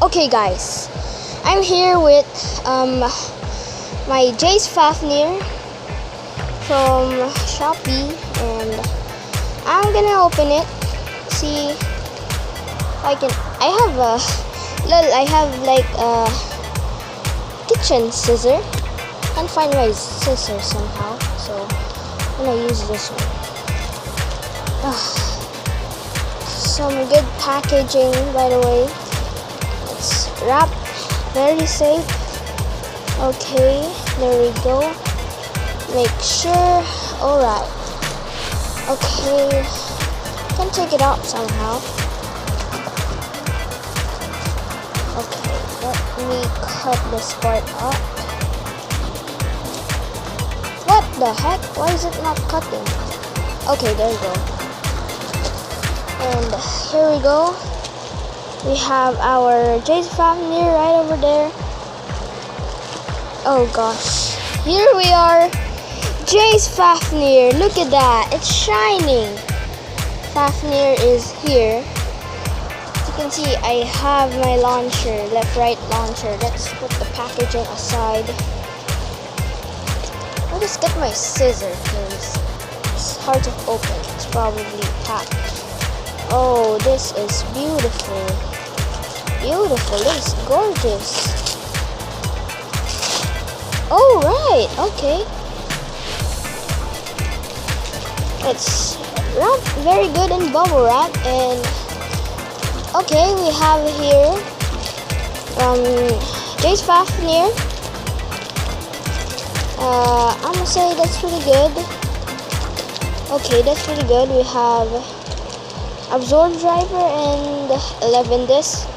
Okay guys, I'm here with my Geist Fafnir from Shopee, and I'm gonna open it. See if I can. I have like a kitchen scissor. Can't find my scissor somehow, so I'm gonna use this one. Some good packaging, by the way. It's wrapped very safe. Okay, there we go. Make sure. Alright. Okay, can take it out somehow. Okay, let me cut this part up. What the heck? Why is it not cutting? Okay, there we go. And here we go. We have our Geist Fafnir right over there. Oh gosh. Here we are. Geist Fafnir. Look at that. It's shining. Fafnir is here. As you can see, I have my launcher, left-right launcher. Let's put the packaging aside. I'll just get my scissor because it's hard to open. It's probably packed. Oh, this is beautiful. Beautiful. This is gorgeous. Oh, right. Okay. It's wrapped very good in bubble wrap. And okay, we have here Geist Fafnir. I'm gonna say that's pretty good. Okay, that's pretty good. We have absorb driver and 11 disc.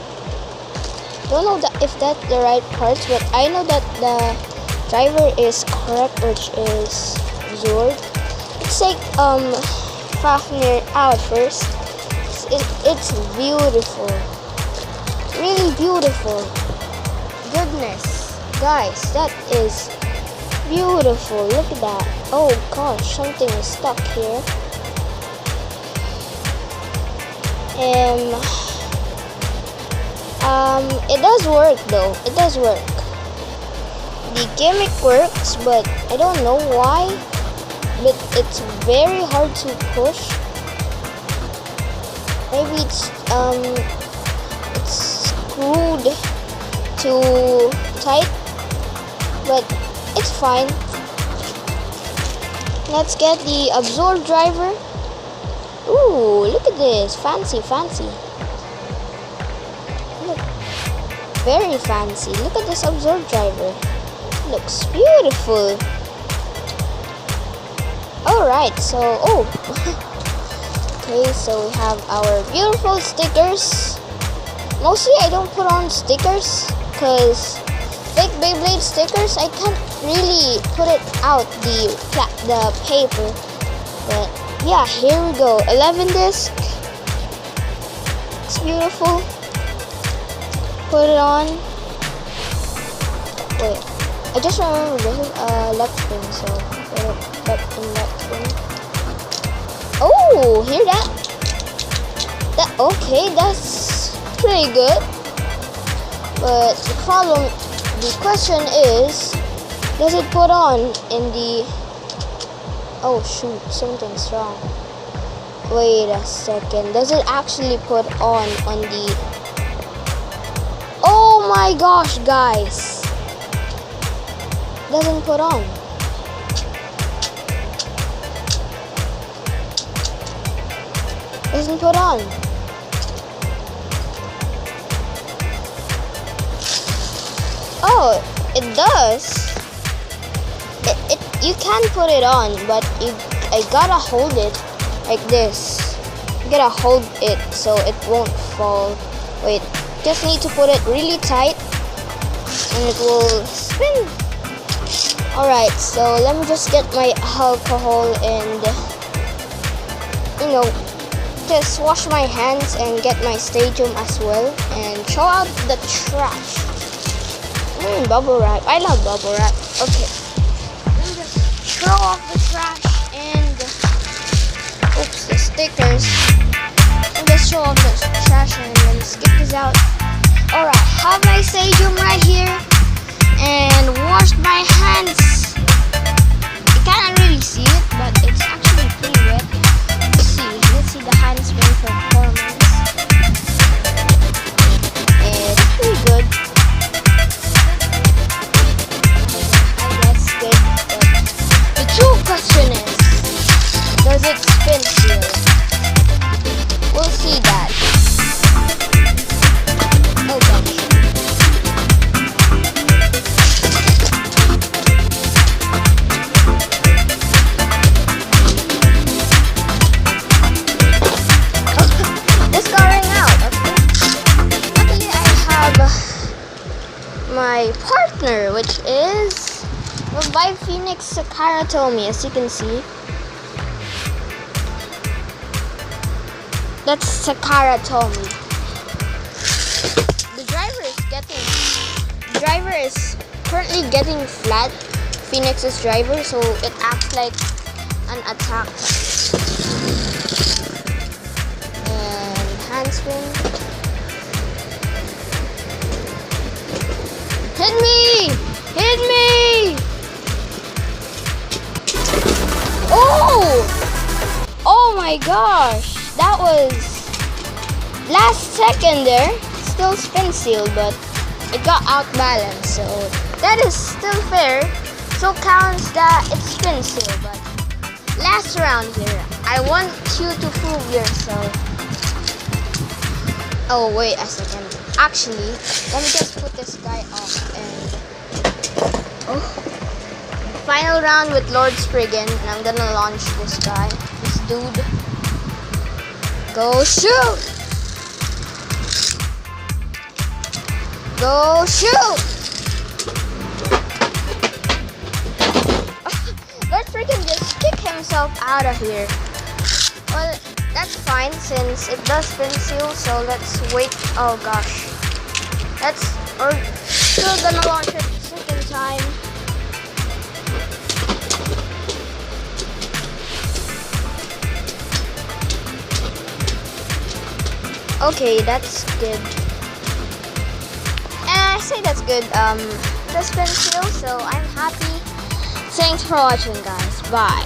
Don't know if that's the right parts, but I know that the driver is correct, which is absorbed. Let's take Fafnir out first. It's beautiful, really beautiful. Goodness, guys, that is beautiful. Look at that. Oh gosh, something is stuck here. It does work though. It does work. The gimmick works, but I don't know why. But it's very hard to push. Maybe it's screwed too tight, but it's fine. Let's get the absorb driver. Ooh, look at this. Fancy, fancy. Look, very fancy. Look at this absorb driver. Looks beautiful. Alright, so, okay, so we have our beautiful stickers. Mostly I don't put on stickers because fake Beyblade stickers, I can't really put it out the paper. But yeah, here we go. 11 disc. It's beautiful. Put it on. Wait, I just remember this is left spin, so put it left spin. Oh, hear that? Okay, that's pretty good. But the question is, does it put on in the? Oh shoot, something's wrong. Wait a second. Does it actually put on the? Oh my gosh, guys. Doesn't put on. Doesn't put on. Oh, it does. You can put it on, but I gotta hold it like this. You gotta hold it so it won't fall. Wait, just need to put it really tight and it will spin. Alright, so let me just get my alcohol and just wash my hands and get my stadium as well and throw out the trash. Bubble wrap. I love bubble wrap. Okay. Let me just throw off the trash and the stickers. And just throw off the trash and then skip this out. Alright, have my sodium right here and washed my hands. You can't really see it, but it's actually pretty wet. Let's see the handspring performance. It's pretty good. I guess good, but the true question is, does it spin still? We'll see that. Oh gosh. It's going out, okay? Luckily I have my partner, which is by Phoenix Sakaratomi, as you can see. That's Sakaratomi. The driver is currently getting flat, Phoenix's driver, so it acts like an attack. And handspin. Hit me! Hit me! Oh! Oh my gosh! That was last second there. Still Spinsteal, but it got outbalanced, so that is still fair. So counts that it's Spinsteal, but last round here, I want you to prove yourself. Oh wait a second. Actually, let me just put this guy off and final round with Lord Spriggan, and I'm gonna launch this guy, this dude. Go shoot! Go shoot! Let's freaking just kick himself out of here. Well, that's fine since it does Spinsteal, so let's wait. Oh gosh. We're still gonna launch it second time. Okay, that's good. And I say that's good. That's Spinsteal, so I'm happy. Thanks for watching, guys. Bye.